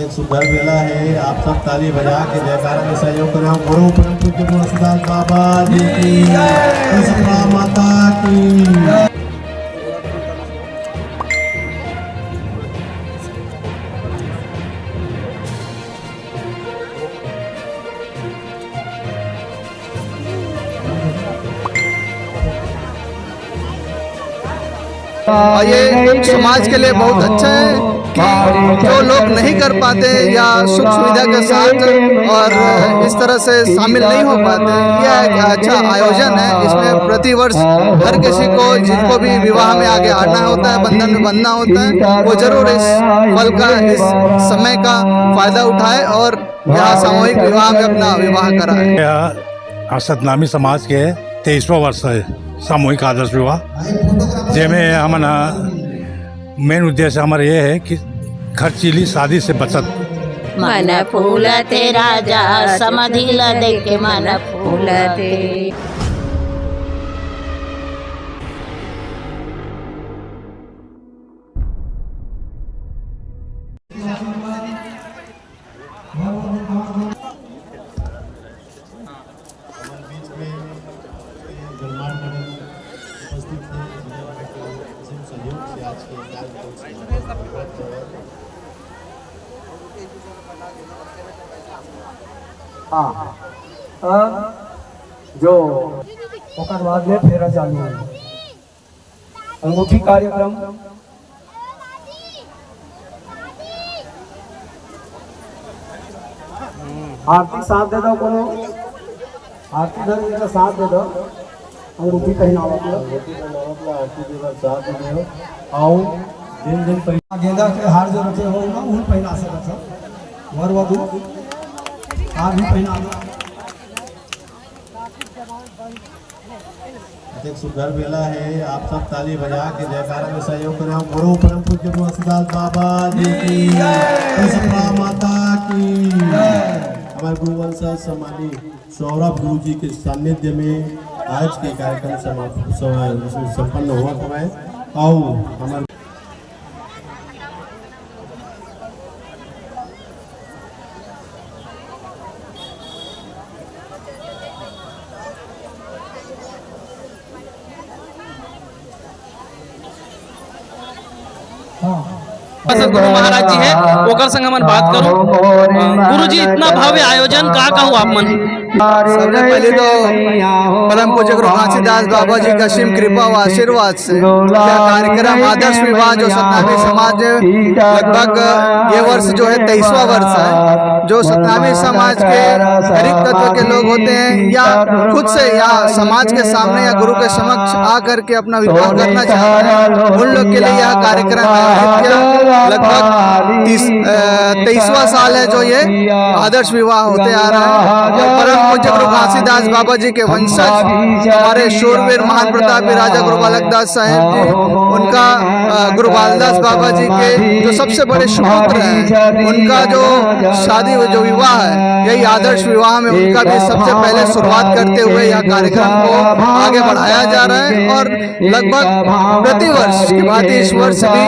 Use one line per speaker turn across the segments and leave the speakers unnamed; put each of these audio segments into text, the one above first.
एक सुंदर मेला है। आप सब ताली बजा के जयकारा में सहयोग करें। गुरु परम पूज्य तुलसीदास बाबा जी की जय, माता की।
और ये समाज के लिए बहुत अच्छा है कि जो लोग नहीं कर पाते या सुख सुविधा के साथ और इस तरह से शामिल नहीं हो पाते, यह एक अच्छा आयोजन है। इसमें प्रति वर्ष हर किसी को जिनको भी विवाह में आगे आना होता है, बंधन में बंधना होता है, वो जरूर इस पल का, इस समय का फायदा उठाए और यहाँ सामूहिक विवाह में अपना विवाह कराए।
सतनामी समाज के 23वां वर्ष है सामूहिक आदर्श विवाह, जिसमें हमारा मेन उद्देश्य हमारा ये है कि खर्चीली शादी से बचत।
मन फूल ते राजा समधिल देखे मन फूल ते।
जो ओकर बाद में फेरा चालू है अंगूठी कार्यक्रम। आरती साथ दे दो, कोनो आरती धर्म का साथ दे दो, अंगूठी पहनावा आरती देवा साथ दे आओ। दिन दिन पहना गेंदा के हार जो रखे हो ना उन पहना सकत हो, वर वधु हार भी पहना दो।
एक सुंदर मेला है। आप सब ताली बजा के जयकारा में सहयोग करें। गुरु परम पूज्य तुलसीदास बाबा जी की जय, माता की। हमारे गुरुवंश सम्मानी सौरभ गुरु जी के सानिध्य में आज के कार्यक्रम संपन्न हुआ है। आओ हमारे
गुरु महाराज जी है ओकर संग मन बात करो। गुरु जी इतना भव्य आयोजन का कहूँ आप मन?
सबसे पहले तो परम पूज्य गुरु घासीदास बाबा जी का असीम कृपा व आशीर्वाद से यह कार्यक्रम आदर्श विवाह जो सतनामी समाज लगभग ये वर्ष जो है 23वां वर्ष है, जो सतनामी समाज के हर एक तत्व के लोग होते हैं या खुद से या समाज के सामने या गुरु के समक्ष आकर के अपना विवाह करना चाहते हैं, उन लोग के लिए यह कार्यक्रम आयोजित किया। लगभग 23वां साल है जो ये आदर्श विवाह होते आ रहा है। परम पूज्य गुरु घासीदास बाबा जी के वंशज हमारे शूरवीर महान प्रतापी राजा गुरु बालक दास साहेब जी, उनका गुरु बालदास बाबा जी के जो सबसे बड़े सुपुत्र हैं, उनका जो शादी जो विवाह है, यही आदर्श विवाह में उनका भी सबसे पहले शुरुआत करते हुए यह कार्यक्रम को आगे बढ़ाया जा रहा है। और लगभग प्रतिवर्ष की बात इस वर्ष भी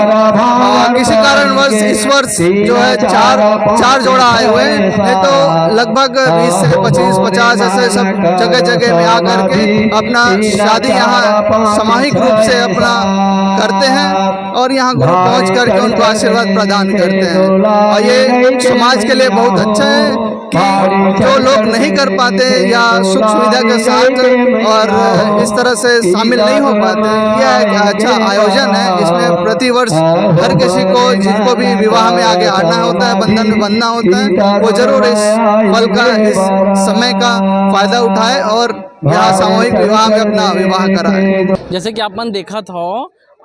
किसी कारणवश इस वर्ष जो है चार जोड़ा आए हुए हैं, नहीं तो लगभग 20 से 25-50 ऐसे सब जगह जगह में आकर के अपना शादी यहाँ सामूहिक रूप से अपना करते हैं और यहाँ गुरु पहुँच करके उनको आशीर्वाद प्रदान करते हैं। और ये समाज के लिए बहुत अच्छा है कि जो लोग नहीं कर पाते या सुख सुविधा के साथ और इस तरह से शामिल नहीं हो पाते, यह एक अच्छा आयोजन है। इसमें प्रति वर्ष हर किसी को जिनको भी विवाह में आगे आना होता है, बंधन में बंधना होता है, वो जरूर इस पल का, इस समय का फायदा उठाए और यहाँ सामूहिक विवाह में अपना विवाह कराए।
जैसे कि आपने देखा था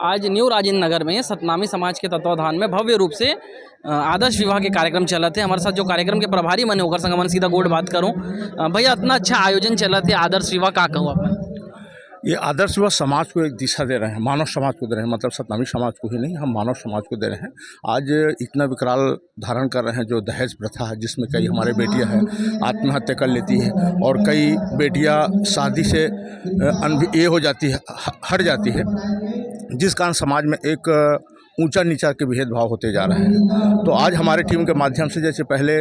आज न्यू राजेंद्र नगर में सतनामी समाज के तत्वाधान में भव्य रूप से आदर्श विवाह के कार्यक्रम चला थे। हमारे साथ जो कार्यक्रम के प्रभारी बने होकर संग मन सीधा गोड बात करूं। भैया इतना अच्छा आयोजन चला थे आदर्श विवाह का कहूँ आप?
ये आदर्श विवाह समाज को एक दिशा दे रहे हैं, मानव समाज को दे रहे हैं, मतलब सतनामी समाज को ही नहीं, हम मानव समाज को दे रहे हैं। आज इतना विकराल धारण कर रहे हैं जो दहेज प्रथा है, जिसमें कई हमारे बेटियां हैं आत्महत्या कर लेती है और कई बेटियां शादी से ये हो जाती है, हट जाती है, जिस कारण समाज में एक ऊंचा नीचा के भेदभाव होते जा रहे हैं। तो आज हमारे टीम के माध्यम से, जैसे पहले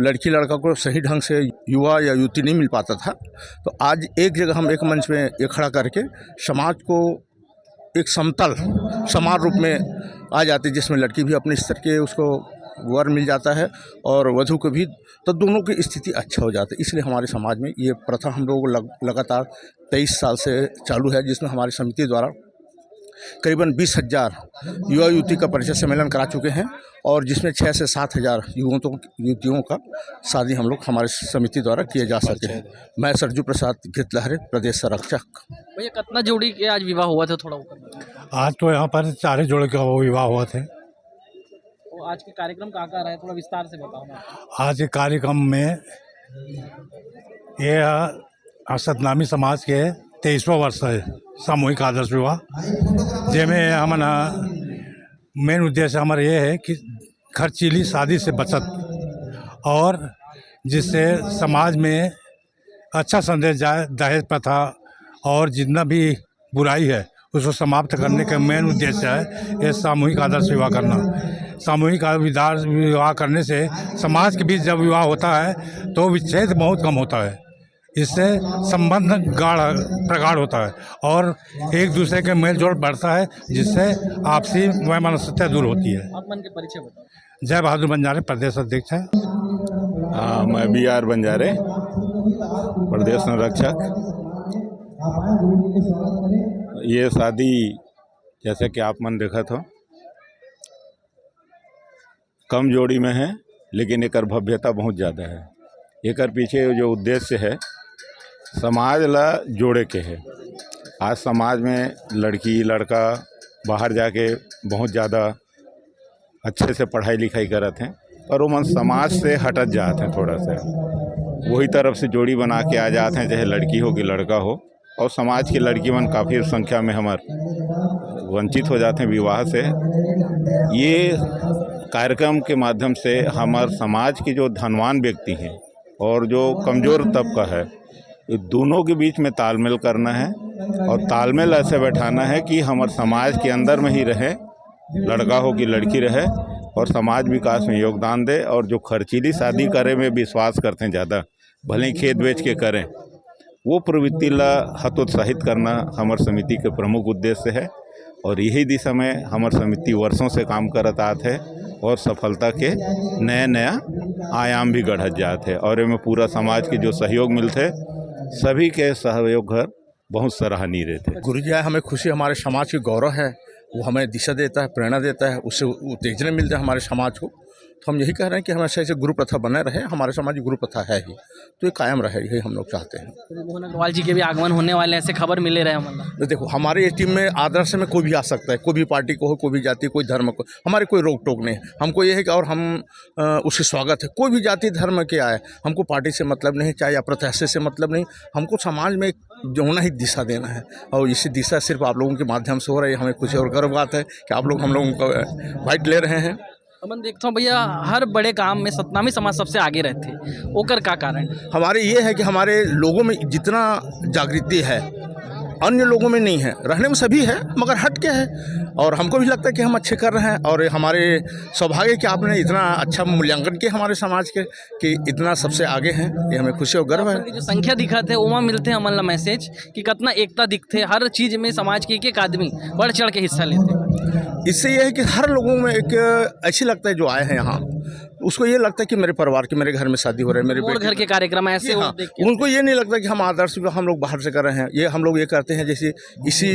लड़की लड़का को सही ढंग से युवा या युवती नहीं मिल पाता था, तो आज एक जगह हम एक मंच में एक खड़ा करके समाज को एक समतल समान रूप में आ जाते, जिसमें लड़की भी अपने स्तर के उसको वर मिल जाता है और वधू को भी, तो दोनों की स्थिति अच्छा हो जाती है। इसलिए हमारे समाज में ये प्रथा हम लोग लगातार 23 साल से चालू है, जिसमें हमारी समिति द्वारा करीबन 20,000 युवा युवती का परिचय सम्मेलन करा चुके हैं और जिसमें 6 से 7,000 युवतियों का शादी हम लोग हमारे समिति द्वारा किए जा सके हैं। मैं सरजू प्रसाद गितलहरे, प्रदेश संरक्षक।
भैया कितना जोड़ी के आज विवाह हुआ था, थोड़ा ऊपर?
आज तो यहाँ पर 4 जोड़े का वो विवाह हुआ थे।
तो आज के कार्यक्रम कहाँ रहा है, थोड़ा विस्तार से बताओ।
आज के कार्यक्रम में ये सतनामी समाज के 23वां वर्ष है सामूहिक आदर्श विवाह, जिसमें हमारा मेन उद्देश्य हमारा ये है कि खर्चीली शादी से बचत और जिससे समाज में अच्छा संदेश जाए। दहेज प्रथा और जितना भी बुराई है उसको समाप्त करने का मेन उद्देश्य है ये सामूहिक आदर्श विवाह करना। सामूहिक विवाह करने से समाज के बीच जब विवाह होता है तो विच्छेद बहुत कम होता है, इससे संबंध प्रगाढ़ होता है और एक दूसरे के मेल जोल बढ़ता है, जिससे आपसी वैमनस्यता दूर होती है।
आप मन के परिचय बताओ।
जय बहादुर बंजारे, प्रदेश अध्यक्ष है।
मैं BR बंजारे, प्रदेश संरक्षक। ये शादी जैसे कि आप मन देखा था कम जोड़ी में है, लेकिन एकर भव्यता बहुत ज़्यादा है। एकर पीछे जो उद्देश्य है समाज ला जोड़े के है। आज समाज में लड़की लड़का बाहर जाके बहुत ज़्यादा अच्छे से पढ़ाई लिखाई करत हैं, पर वो मन समाज से हटत जाते हैं थोड़ा सा, वही तरफ से जोड़ी बना के आ जाते हैं, चाहे लड़की हो कि लड़का हो। और समाज की लड़की मन काफ़ी संख्या में हमार वंचित हो जाते हैं विवाह से। ये कार्यक्रम के माध्यम से हमार समाज के जो धनवान व्यक्ति हैं और जो कमज़ोर तबका है, ये दोनों के बीच में तालमेल करना है और तालमेल ऐसे बैठाना है कि हमारे समाज के अंदर में ही रहे, लड़का हो कि लड़की रहे और समाज विकास में योगदान दे। और जो खर्चीली शादी करे में विश्वास करते हैं ज़्यादा, भले ही खेत बेच के करें, वो प्रवृत्ति ला हतोत्साहित करना हमारे समिति के प्रमुख उद्देश्य है। और यही दिशा में हमारे समिति वर्षों से काम करत आते है और सफलता के नया आयाम भी गढ़त जाते हैं। और इसमें पूरा समाज के जो सहयोग मिलते, सभी के सहयोग घर बहुत सराहनीय रहते।
गुरु जी, हमें खुशी, हमारे समाज की गौरव है, वो हमें दिशा देता है, प्रेरणा देता है, उससे उत्तेजना मिलता है हमारे समाज को। तो हम यही कह रहे हैं कि हमेशा ऐसे गुरु प्रथा बने रहे, हमारे समाज की गुरु प्रथा है ही, तो ये कायम रहे, यही हम लोग चाहते हैं।
मोहन अग्रवाल जी के भी आगमन होने वाले, ऐसे खबर मिले रहे हमारा।
तो देखो, हमारे ये टीम में आदर्श में कोई भी आ सकता है, कोई भी पार्टी को हो, कोई भी जाति, कोई धर्म को, हमारे कोई रोक टोक नहीं। हमको ये है कि और हम उसके स्वागत है, कोई भी जाति धर्म के आए, हमको पार्टी से मतलब नहीं, चाहे या प्रत्याशी से मतलब नहीं, हमको समाज में जो होना ही दिशा देना है। और इसी दिशा सिर्फ आप लोगों के माध्यम से हो रही है। हमें कुछ और गर्व बात है कि आप लोग हम लोगों का वाइट ले रहे हैं।
अपन देखता हूँ भैया, हर बड़े काम में सतनामी समाज सबसे आगे रहते हैं, ओकर का कारण?
हमारे ये है कि हमारे लोगों में जितना जागृति है अन्य लोगों में नहीं है, रहने में सभी है मगर हट के है। और हमको भी लगता है कि हम अच्छे कर रहे हैं और हमारे सौभाग्य कि आपने इतना अच्छा मूल्यांकन किया हमारे समाज के कि इतना सबसे आगे हैं, ये हमें खुशी और गर्व है।
जो संख्या दिखाते हैं वहाँ मिलते हैं हमारा मैसेज कि कितना एकता दिखते, हर चीज़ में समाज के एक आदमी बढ़ चढ़ के हिस्सा लेते हैं।
इससे यह है कि हर लोगों में एक ऐसी लगता है जो आए हैं यहाँ, उसको ये लगता है कि मेरे परिवार के, मेरे घर में शादी हो रहा है, मेरे
घर के कार्यक्रम ऐसे
हाँ, उनको ये नहीं लगता कि हम आदर्श हम लोग बाहर से कर रहे हैं। ये हम लोग ये करते हैं, जैसे इसी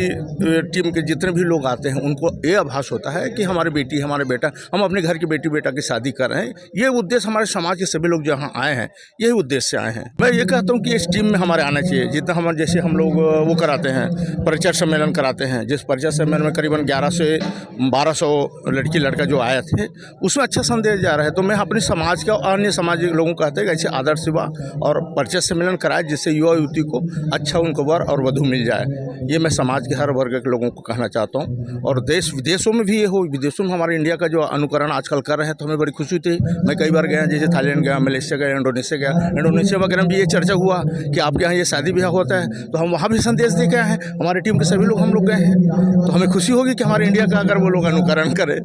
टीम के जितने भी लोग आते हैं उनको ये आभास होता है कि हमारी बेटी, हमारे बेटा, हम अपने घर की बेटी बेटा की शादी कर रहे हैं। ये उद्देश्य हमारे समाज के सभी लोग जहाँ आए हैं, यही उद्देश्य से आए हैं। मैं ये कहता हूँ कि इस टीम में हमारे आना चाहिए। जितना हम जैसे हम लोग वो कराते हैं, परिचय सम्मेलन कराते हैं, जिस परिचय सम्मेलन में करीबन 1100 से 1200 लड़की लड़का जो आए थे, उसमें अच्छा संदेश जा रहा है। तो मैं अपने समाज के और अन्य सामाजिक लोगों को कहते हैं कि ऐसे आदर्श विवाह और परिचय सम्मेलन कराए, जिससे युवा युवती को अच्छा उनको वर और वधू मिल जाए। ये मैं समाज के हर वर्ग के लोगों को कहना चाहता हूँ। और देश विदेशों में भी ये हो, विदेशों में हमारे इंडिया का जो अनुकरण आजकल कर रहे हैं, तो हमें बड़ी खुशी थी। मैं कई बार गया, जैसे थाईलैंड गया, मलेशिया गया, इंडोनेशिया गया। इंडोनेशिया वगैरह में भी ये चर्चा हुआ कि आपके यहाँ ये शादी ब्याह होता है, तो हम वहाँ भी संदेश दे के आए हैं। हमारी टीम के सभी लोग हम लोग गए हैं, तो हमें खुशी होगी कि हमारे इंडिया का अगर वो लोग अनुकरण करें,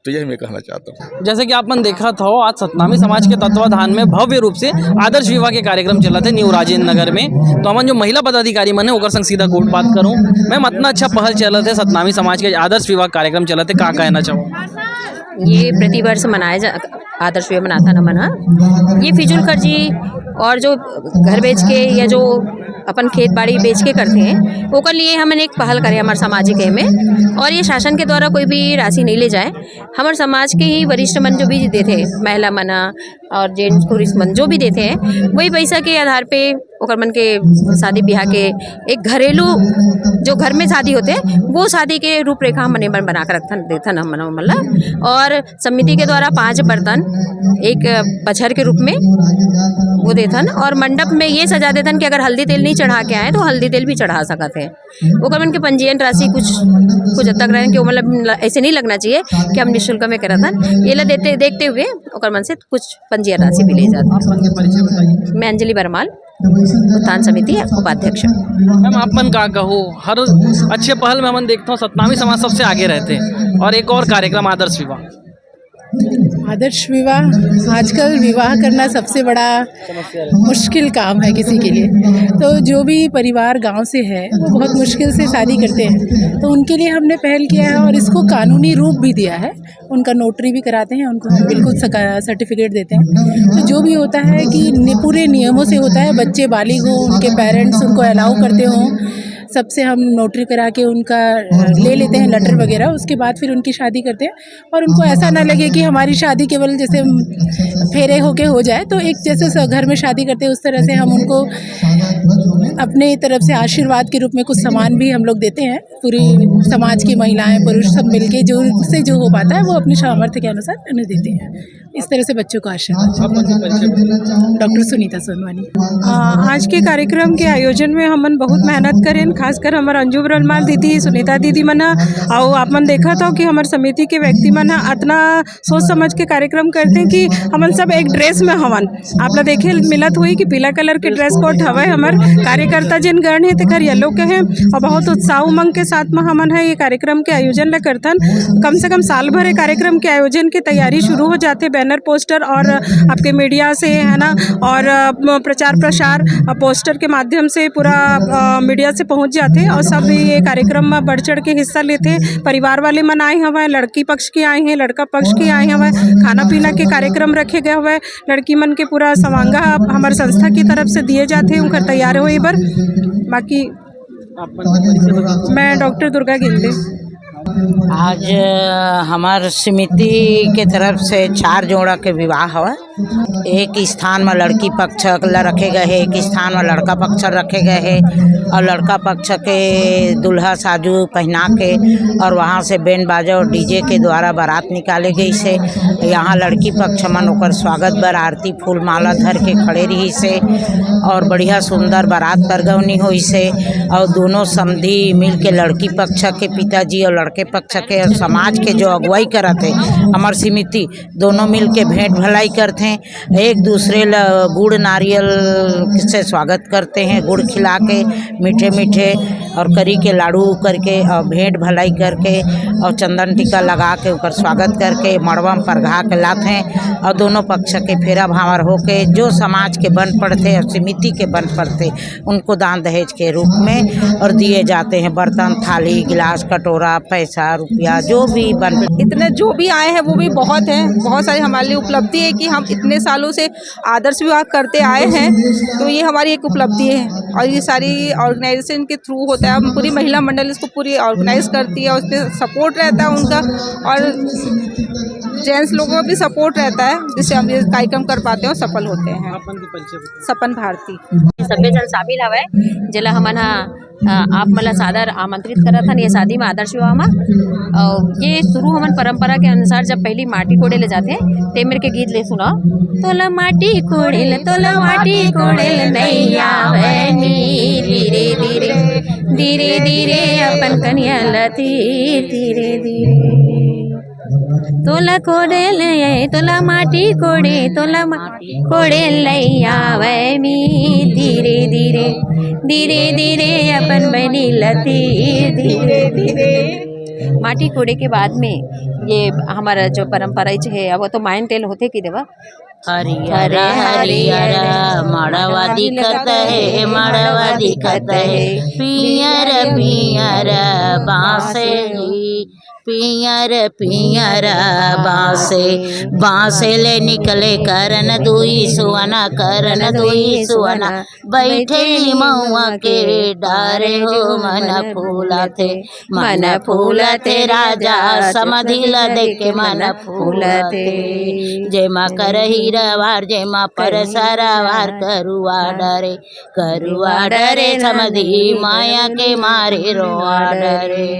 तो यही मैं कहना चाहता हूँ।
जैसे कि आपने देखा था, आज सतनामी समाज के तत्वाधान में भव्य रूप से आदर्श विवाह के कार्यक्रम चला थे न्यू राजेंद्र नगर में। तो हमन जो महिला पदाधिकारी मन है ओकर संग सीधा कोट बात करूँ। मैम, इतना अच्छा पहल चला थे, सतनामी समाज के आदर्श विवाह कार्यक्रम चला थे, का कहना चाहो?
ये प्रतिवर्ष आदर्श विवाह मनाता न मना, ये फिजूल खर्ची और जो घर बेच के या जो अपन खेत बाड़ी बेच के करते हैं, वो कर लिए हमने एक पहल करे हमारे सामाजिक में। और ये शासन के द्वारा कोई भी राशि नहीं ले जाए, हमारे समाज के ही वरिष्ठ मन जो भी देते हैं, महिला मना और जेंट्स पुरुष मन जो भी देते हैं, वही पैसा के आधार पे ओकर मन के शादी ब्याह के एक घरेलू जो घर में शादी होते हैं, वो शादी के रूपरेखा हमने बना कर रखन देथन हम मतलब। और समिति के द्वारा 5 बर्तन एक बछर के रूप में वो देथन, और मंडप में ये सजा देथन कि अगर हल्दी तेल नहीं चढ़ा के आए तो हल्दी तेल भी चढ़ा सकते हैं। ओकर मन के पंजीयन राशि कुछ तक रहे कि मतलब ऐसे नहीं लगना चाहिए कि हम निःशुल्क में करथन। ये ला देखते हुए ओकर मन से कुछ पंजीयन राशि भी ले जाते। मैं अंजलि बरमाल, उत्थान समिति उपाध्यक्ष।
मैम, आप मन का कहो, हर अच्छे पहल में हम देखता हूँ सतनामी समाज सबसे आगे रहते हैं। और एक और कार्यक्रम आदर्श
विवाह, आजकल विवाह करना सबसे बड़ा मुश्किल काम है किसी के लिए। तो जो भी परिवार गांव से है वो बहुत मुश्किल से शादी करते हैं, तो उनके लिए हमने पहल किया है और इसको कानूनी रूप भी दिया है। उनका नोटरी भी कराते हैं, उनको हम बिल्कुल सर्टिफिकेट देते हैं। तो जो भी होता है कि पूरे नियमों से होता है, बच्चे बालिग हों, उनके पेरेंट्स उनको अलाउ करते हों, सबसे हम नोटरी करा के उनका ले लेते हैं लेटर वगैरह। उसके बाद फिर उनकी शादी करते हैं, और उनको ऐसा ना लगे कि हमारी शादी केवल जैसे फेरे होके हो जाए। तो एक जैसे घर में शादी करते हैं उस तरह से हम उनको अपने तरफ से आशीर्वाद के रूप में कुछ सामान भी हम लोग देते हैं। पूरी समाज की महिलाएं पुरुष सब मिलके जो उससे जो हो पाता है वो अपनी सामर्थ्य के अनुसार उन्हें देते हैं। इस तरह से बच्चों को आशीर्वाद। डॉक्टर सुनीता सोनवानी।
आज के कार्यक्रम के आयोजन में हमन बहुत मेहनत करें, खासकर हमारे अंजू बरमाल दीदी, सुनीता दीदी मन और आप मन देखा था कि हमारे समिति के व्यक्ति मन इतना सोच समझ के कार्यक्रम करते हैं कि हमन सब एक ड्रेस में हवन। आप लोग देखे मिलत हुई कि पीला कलर के ड्रेस कोड हवे। हमार कार्यकर्ता जिन गण है तेखर येलो के हैं, और बहुत उत्साह उमंग के साथ में हमन है ये कार्यक्रम के आयोजन ला करथन। कम से कम साल भर ये कार्यक्रम के आयोजन की तैयारी शुरू हो जाते, बैनर पोस्टर और आपके मीडिया से है ना, और प्रचार प्रसार पोस्टर के माध्यम से पूरा मीडिया से पहुंच जाते, और सब ये कार्यक्रम में बढ़ चढ़ के हिस्सा लेते। परिवार वाले मन आए हवे, लड़की पक्ष के आए हैं, लड़का पक्ष के आए हवे, खाना पीना के कार्यक्रम रखे गए हुए, लड़की मन के पूरा समांगा हमारे संस्था की तरफ से दिए जाते, उनका तैयार हुए बर। बाकी मैं डॉक्टर दुर्गा गिंदे।
आज हमार समिति के तरफ से 4 जोड़ा के विवाह हुआ। एक स्थान में लड़की पक्ष ला रखे गए हैं, एक स्थान में लड़का पक्ष रखे गए हैं, और लड़का पक्ष के दूल्हा साजू पहना के और वहाँ से बैंड बाजा और डीजे के द्वारा बारात निकाले गई से। यहाँ लड़की पक्ष मन ओकर स्वागत बर आरती फूल माला धर के खड़े रही से, और बढ़िया सुंदर बारात परगवनी हुई से। और दोनों समधी मिल के लड़की पक्ष के पिताजी और लड़के पक्ष के और समाज के जो अगुवाई करते हमार समिति दोनों मिल के भेंट भलाई करते हैं। एक दूसरे गुड़ नारियल से स्वागत करते हैं, गुड़ खिला के मीठे मीठे और करी के लाड़ू करके और भेंट भलाई करके और चंदन टीका लगा के उनका स्वागत करके मड़वा में परघा के लाते हैं। और दोनों पक्ष के फेरा भावर होके जो समाज के बन पड़ते और समिति के बन पड़ते उनको दान दहेज के रूप में और दिए जाते हैं। बर्तन, थाली, गिलास, कटोरा, पैसा, रुपया जो भी बन।
इतने जो भी आए हैं वो भी बहुत हैं, बहुत सारी हमारे लिए उपलब्धि है कि हम इतने सालों से आदर्श विवाह करते आए हैं, तो ये हमारी एक उपलब्धि है। और ये सारी ऑर्गेनाइजेशन के थ्रू होता है, पूरी महिला मंडल इसको पूरी ऑर्गेनाइज करती है, उस पर सपोर्ट रहता है उनका, और जेंट्स लोगों का भी सपोर्ट रहता है, जिससे हम ये कार्यक्रम कर पाते हैं और सफल होते हैं। सपन भारती
सभ्य जन शामिल हवे, जिला हमन
आप मला सादर आमंत्रित करत हन ये शादी में आदर्श विवाह में। ये शुरू हमन परंपरा के अनुसार जब पहली माटी कोड़े ले जाते ते मेरे के गीत ले सुना। तोला माटी कोड़ेल नहीं आवे नी, धीरे धीरे धीरे धीरे अपन कन्या लती धीरे धीरे। तोला कोड़ेल तोला माटी कोड़ेल नहीं आवे मी, धीरे धीरे धीरे धीरे अपन बनी लती धीरे धीरे। माटी कोड़े के बाद में ये हमारा जो परंपरा है वो तो मायन तेल होते कि देवा
हरियर हरियर मड़वा दिखत है पियर पियर बांसे पियर पियर बांसे ले निकले करन दुई सुवना बैठे मऊआ के डारे हो मन फूलते राजा समधिला देख के मन फूलते। जेमा करही रवार जेमा पर सरावार करुआ डरे समधी माया के मारे रोआ डरे।